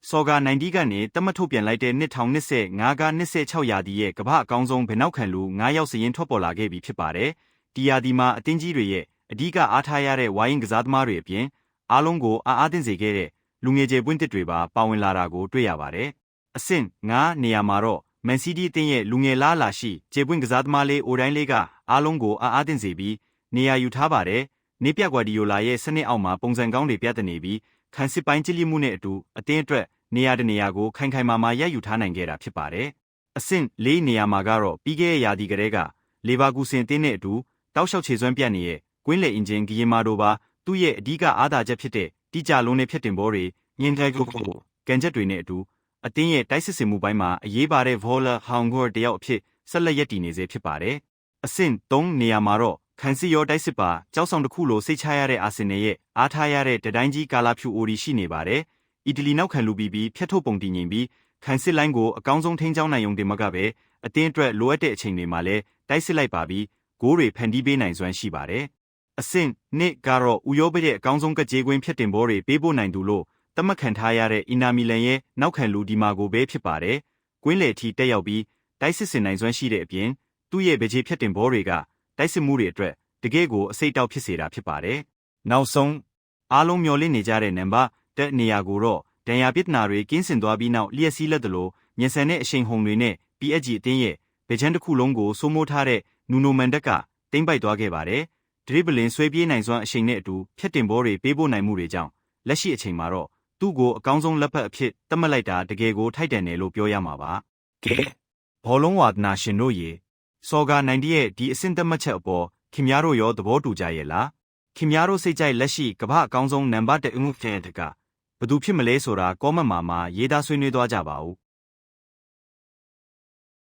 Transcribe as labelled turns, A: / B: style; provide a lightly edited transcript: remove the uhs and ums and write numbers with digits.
A: စော်ကာ90ကနေတမတ်ထုတ်ပြန်လိုက်တဲ့2025က26ရာသီရဲ့ကမ္ဘာအကောင်းဆုံးဘယ်နောက်ခံလူ9ယောက်စရင်ထွက်ပေါ်လာခဲ့ပြီဖြစ်ပါတယ်။ဒီရာသီမှာအသင်းကြီးတွေရဲ့အဓိကအားထားရတဲ့ဝိုင်းကစားသမားတွေအပြင်အားလုံးကိုအားသင့်စေခဲ့တဲ့လူငယ်ကျယ်ပွင့်တစ်တွေပါပါဝင်လာတာကိုတွေ့ရပါတယ်။အဆင့်9နေရာမှာတော့မန်စီးတီးအသင်းရဲ့လူငယ်လားလာရှိကျယ်ပွင့်ကစားသမားလေးအိုတိုင်းလေးကအားလုံးကိုအားသင့်စေပြီးနေရာယူထားပါတယ်။နေပြကွာဒီယိုလာရဲ့စနစ်အောက်မှာပုံစံကောင်းတွေပြသနေပြီးခန်းစစ်ပိုင်းကြည်လီမှုနဲ့အတူအသင်းအတွက်နေရာတနေရာကိုခိုင်ခိုင်မာမာရယူထားနိုင်ခဲ့တာဖြစ်ပါတယ်။အဆင့်၄နေရာမှာကတော့ပြီးခဲ့တဲ့ရာသီကတည်းကလေဘာကူဆင်အသင်းနဲ့အတူတောက်လျှောက်ခြေစွမ်းပြတ်နေတဲ့ကွင်းလေအင်ဂျင်ဂီယမာတို့ပါသူ့ရဲ့အဓိကအားသာချက်ဖြစ်တဲ့တိကျလုံးနဲ့ဖြတ်တင်ဘောတွေညင်တဲ့ကိုကန်ချက်တွေနဲ့အတူအသင်းရဲ့တိုက်စစ်စင်မှုပိုင်းမှာအရေးပါတဲ့ဗောလာဟောင်ဂေါ်တယောက်အဖြစ်ဆက်လက်ရပ်တည်နေစေဖြစ်ပါတယ်။အဆင့်၃နေရာမှာတော့ခန်းစီရောတိုက်စစ်ပါကြောက်ဆောင်တစ်ခုလိုစိတ်ချရတဲ့အာဆင်နယ်ရဲ့အားထားရတဲ့တတိုင်းကြီးကာလာဖြူအိုရီရှိနေပါတယ်။အီတလီနောက်ခံလူပြီးဖျက်ထုတ်ပုံတည်ငြိမ်ပြီးခန်းစစ်လိုင်းကိုအကောင်းဆုံးထိန်းကျောင်းနိုင်ုံတင်မကပဲအသင်းအတွက်လိုအပ်တဲ့အချိန်တွေမှာလည်းတိုက်စစ်လိုက်ပါပြီးဂိုးတွေဖန်တီးပေးနိုင်စွမ်းရှိပါတယ်။အဆင့်2ကတော့ဥရောပရဲ့အကောင်းဆုံးကကြေးကွင်းဖြတ်တင်ဘောတွေပေးပို့နိုင်သူလို့သတ်မှတ်ခံထားရတဲ့အီနာမီလန်ရဲ့နောက်ခံလူဒီမာကိုပဲဖြစ်ပါတယ်။ကွင်းလေထီတက်ရောက်ပြီးတိုက်စစ်စင်နိုင်စွမ်းရှိတဲ့အပြင်သူ့ရဲ့ဗကြေးဖြတ်တင်ဘောတွေကတိုက်စစ်မှုတွေအတွက်တကယ့်ကိုအစိတ်တောက်ဖြစ်စေတာဖြစ်ပါတယ်။နောက်ဆုံးအားလုံးမျှော်လင့်နေကြတဲ့နံပါတ်1နေရာကိုတော့ဒဏ်ရာပစ်နာတွေကင်းစင်သွားပြီးနောက်လျက်စီးလက်တလို့ညင်ဆန်တဲ့အရှိန်ဟုန်တွေနဲ့ PSG အသင်းရဲ့ဗေချန်တစ်ခုလုံးကိုစိုးမိုးထားတဲ့နူနိုမန်ဒက်ကတိမ့်ပိုက်သွားခဲ့ပါတယ်။ဒရစ်ဘလင်ဆွဲပြေးနိုင်စွမ်းအရှိန်နဲ့အတူဖြတ်တင်ဘောတွေပေးပို့နိုင်မှုတွေကြောင့်လက်ရှိအချိန်မှာတော့သူ့ကိုအကောင်းဆုံးလက်ဖက်အဖြစ်သတ်မှတ်လိုက်တာတကယ်ကိုထိုက်တန်တယ်လို့ပြောရမှာပါ။ကဲဘောလုံးဝါဒနာရှင်တို့ရေစော်ကာ90ရဲ့ဒီအဆင့်သတ်မှတ်ချက်အပေါ်ခင်ဗျားတို့ရောသဘောတူကြရဲ့လားခင်ဗျားတို့စိတ်ကြိုက်လက်ရှိကမ္ဘာအကောင်းဆုံးနံပါတ်1အမှုဖြစ်တဲ့ကဘယ်သူဖြစ်မလဲဆိုတာကောမန့်မှာရေးသားဆွေးနွေးသွားကြပါဦး